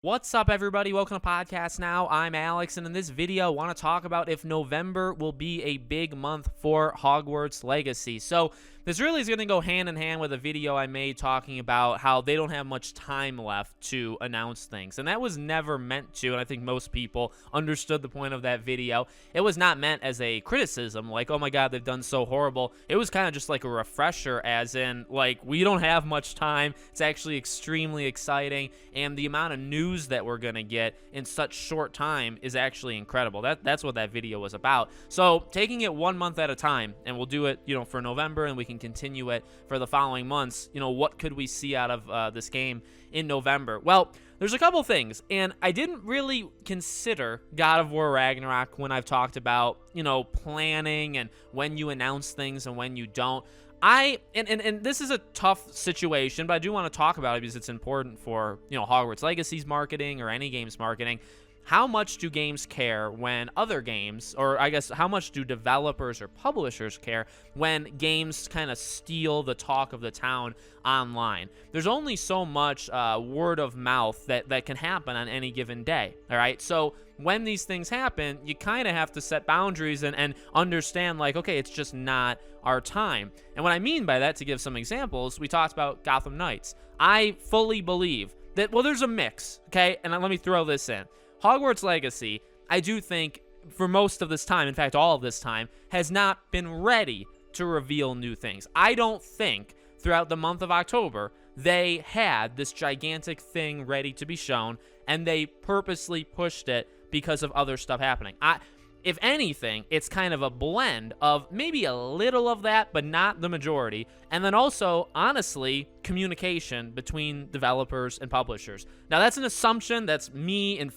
What's up, everybody? Welcome to Podcast Now. I'm Alex, and in this video, I want to talk about if November will be a big month for Hogwarts Legacy. So this really is going to go hand in hand with a video I made talking about how they don't have much time left to announce things, and that was never meant to, and I think most people understood the point of that video. It was not meant as a criticism, like, oh my god, they've done so horrible. It was kind of just like a refresher, as in, like, we don't have much time. It's actually extremely exciting, and the amount of news that we're gonna get in such short time is actually incredible. That's what that video was about. So taking it 1 month at a time, and we'll do it, for November, and we can continue it for the following months. What could we see out of this game in November? Well, there's a couple things, and I didn't really consider God of War Ragnarok when I've talked about, planning and when you announce things and when you don't. And this is a tough situation, but I do want to talk about it because it's important for, Hogwarts Legacy's marketing or any game's marketing. How much do games care when other games, or I guess how much do developers or publishers care when games kind of steal the talk of the town online? There's only so much word of mouth that can happen on any given day, all right? So when these things happen, you kind of have to set boundaries and understand, like, okay, it's just not our time. And what I mean by that, to give some examples, we talked about Gotham Knights. I fully believe that, well, there's a mix, okay? And let me throw this in. Hogwarts Legacy, I do think, for most of this time, in fact, all of this time, has not been ready to reveal new things. I don't think throughout the month of October they had this gigantic thing ready to be shown, and they purposely pushed it because of other stuff happening. If anything, it's kind of a blend of maybe a little of that, but not the majority. And then also, honestly, communication between developers and publishers. Now, that's an assumption. That's me. And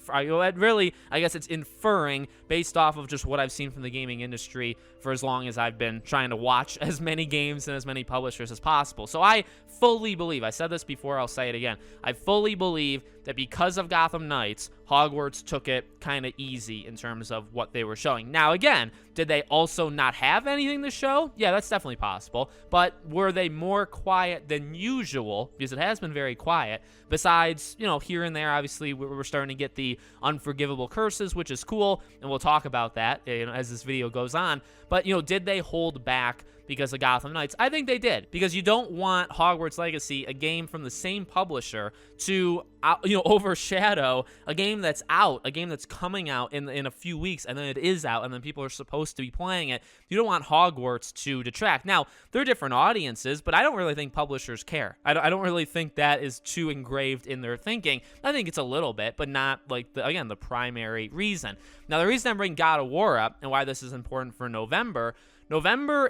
really, I guess it's inferring based off of just what I've seen from the gaming industry for as long as I've been trying to watch as many games and as many publishers as possible. So I fully believe, I said this before, I'll say it again, I fully believe that because of Gotham Knights, Hogwarts took it kind of easy in terms of what they were showing. Now, again, did they also not have anything to show? Yeah, that's definitely possible. But were they more quiet than usual? Because it has been very quiet. Besides, here and there, obviously, we're starting to get the unforgivable curses, which is cool, and we'll talk about that, as this video goes on. But, did they hold back because of Gotham Knights? I think they did, because you don't want Hogwarts Legacy, a game from the same publisher, to overshadow a game that's out, a game that's coming out in a few weeks, and then it is out, and then people are supposed to be playing it. You don't want Hogwarts to detract. Now, they're different audiences, but I don't really think publishers care. I don't really think that is too engraved in their thinking. I think it's a little bit, but not like the primary reason. Now, the reason I'm bringing God of War up and why this is important for November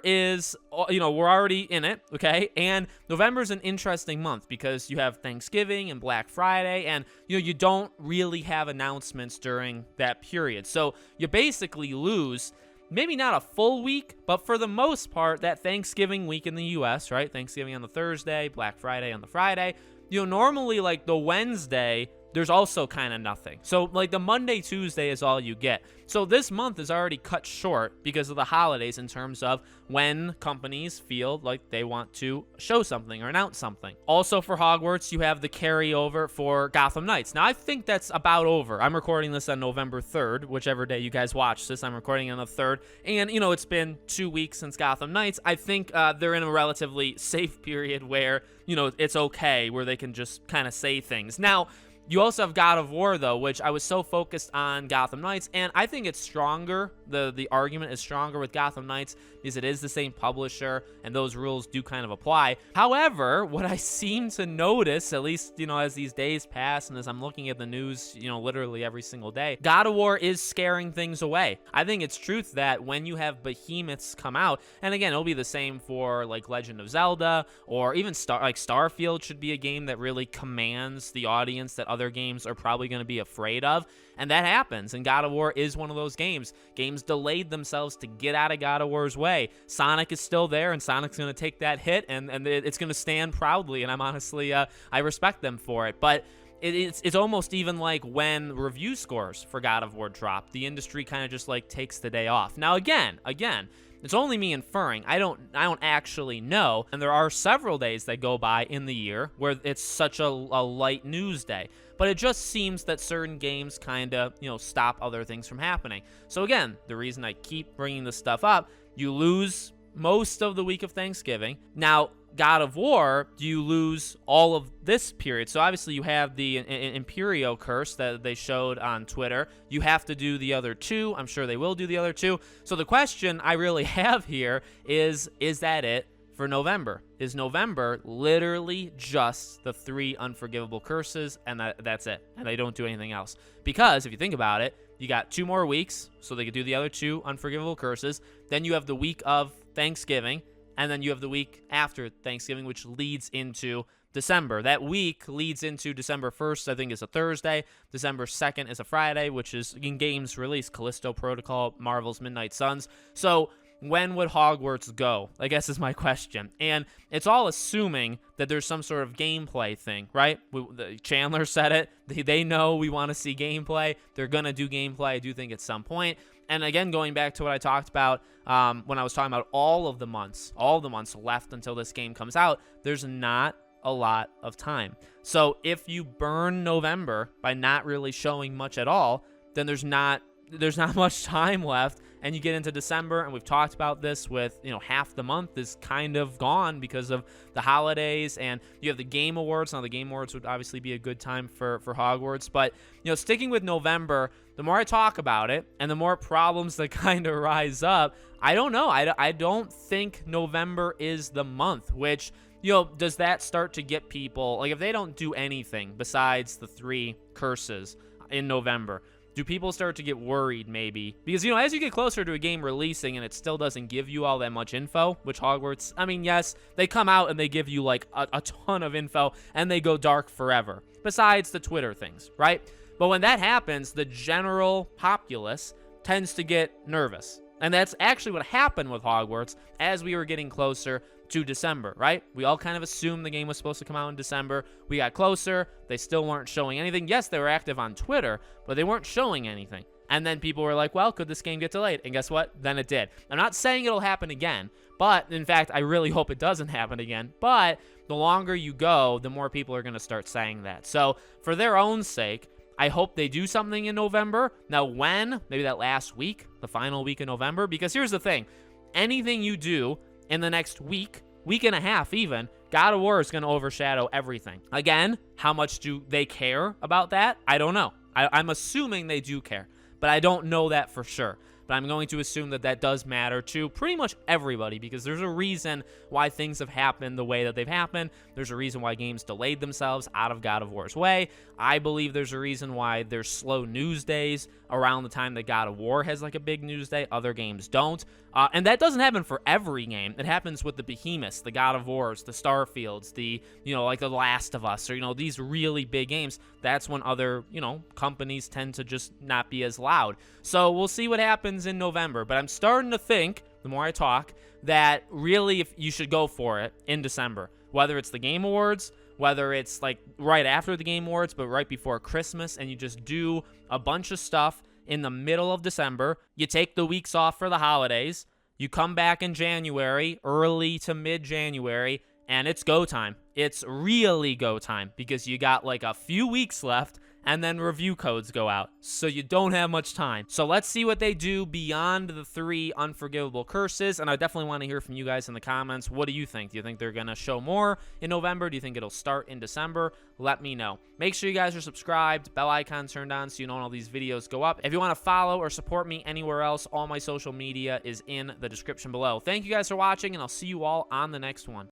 is, we're already in it, okay? And November is an interesting month because you have Thanksgiving and Black Friday, and, you don't really have announcements during that period. So you basically lose maybe not a full week, but for the most part, that Thanksgiving week in the U.S., right? Thanksgiving on the Thursday, Black Friday on the Friday. Normally, like, the Wednesday, there's also kind of nothing. So, like, the Monday, Tuesday is all you get. So this month is already cut short because of the holidays in terms of when companies feel like they want to show something or announce something. Also for Hogwarts, you have the carryover for Gotham Knights. Now, I think that's about over. I'm recording this on November 3rd, whichever day you guys watch this. I'm recording on the 3rd. And, it's been 2 weeks since Gotham Knights. I think they're in a relatively safe period where, it's okay, where they can just kind of say things. Now, you also have God of War, though, which I was so focused on Gotham Knights, and I think it's stronger. The argument is stronger with Gotham Knights because it is the same publisher, and those rules do kind of apply. However, what I seem to notice, at least, as these days pass and as I'm looking at the news, literally every single day, God of War is scaring things away. I think it's truth that when you have behemoths come out, and again, it'll be the same for, like, Legend of Zelda, or even Starfield should be a game that really commands the audience that other games are probably going to be afraid of, and that happens, and God of War is one of those games. Games delayed themselves to get out of God of War's way. Sonic is still there, and Sonic's going to take that hit, and it's going to stand proudly, and I'm honestly, I respect them for it, but it's almost even like when review scores for God of War drop, the industry kind of just, like, takes the day off. Now, again, It's only me inferring. I don't actually know. And there are several days that go by in the year where it's such a light news day. But it just seems that certain games kind of, stop other things from happening. So again, the reason I keep bringing this stuff up, you lose most of the week of Thanksgiving. Now, God of War, do you lose all of this period? So obviously you have the Imperio curse that they showed on Twitter. You have to do the other two. I'm sure they will do the other two. So the question I really have here is that it for November? Is November literally just the 3 unforgivable curses, and that's it, and they don't do anything else? Because if you think about it, you got 2 more weeks, so they could do the other 2 unforgivable curses. Then you have the week of Thanksgiving, and then you have the week after Thanksgiving, which leads into December. That week leads into December 1st, I think, is a Thursday. December 2nd is a Friday, which is in games release, Callisto Protocol, Marvel's Midnight Suns. So when would Hogwarts go, I guess, is my question. And it's all assuming that there's some sort of gameplay thing, right? Chandler said it. They know we want to see gameplay. They're going to do gameplay, I do think, at some point. And again, going back to what I talked about when I was talking about all the months left until this game comes out, there's not a lot of time. So if you burn November by not really showing much at all, then there's not much time left, and you get into December, and we've talked about this with, half the month is kind of gone because of the holidays, and you have the Game Awards. Now, the Game Awards would obviously be a good time for Hogwarts, but, sticking with November, the more I talk about it, and the more problems that kind of rise up, I don't know. I don't think November is the month, which, does that start to get people, like, if they don't do anything besides the 3 curses in November, do people start to get worried maybe? Because, as you get closer to a game releasing and it still doesn't give you all that much info, which Hogwarts, I mean, yes, they come out and they give you like a ton of info and they go dark forever, besides the Twitter things, right? But when that happens, the general populace tends to get nervous. And that's actually what happened with Hogwarts as we were getting closer to December, right? We all kind of assumed the game was supposed to come out in December. We got closer. They still weren't showing anything. Yes, they were active on Twitter, but they weren't showing anything. And then people were like, well, could this game get delayed? And guess what? Then it did. I'm not saying it'll happen again, but in fact, I really hope it doesn't happen again. But the longer you go, the more people are going to start saying that. So for their own sake, I hope they do something in November. Now, when? Maybe that last week, the final week of November. Because here's the thing. Anything you do in the next week and a half even, God of War is going to overshadow everything. Again, how much do they care about that? I don't know. I'm assuming they do care, but I don't know that for sure. But I'm going to assume that does matter to pretty much everybody, because there's a reason why things have happened the way that they've happened. There's a reason why games delayed themselves out of God of War's way. I believe there's a reason why there's slow news days around the time that God of War has like a big news day. Other games don't. And that doesn't happen for every game. It happens with the behemoths, the God of Wars, the Starfields, the, like the Last of Us, or, these really big games. That's when other, companies tend to just not be as loud. So we'll see what happens in November. But I'm starting to think, the more I talk, that really if you should go for it in December. Whether it's the Game Awards, whether it's like right after the Game Awards, but right before Christmas, and you just do a bunch of stuff in the middle of December. You take the weeks off for the holidays. You come back in January, early to mid-January, and it's go time. It's really go time because you got like a few weeks left, and then review codes go out. So you don't have much time. So let's see what they do beyond the 3 unforgivable curses. And I definitely want to hear from you guys in the comments. What do you think? Do you think they're going to show more in November? Do you think it'll start in December? Let me know. Make sure you guys are subscribed, bell icon turned on so you know when all these videos go up. If you want to follow or support me anywhere else, all my social media is in the description below. Thank you guys for watching, and I'll see you all on the next one.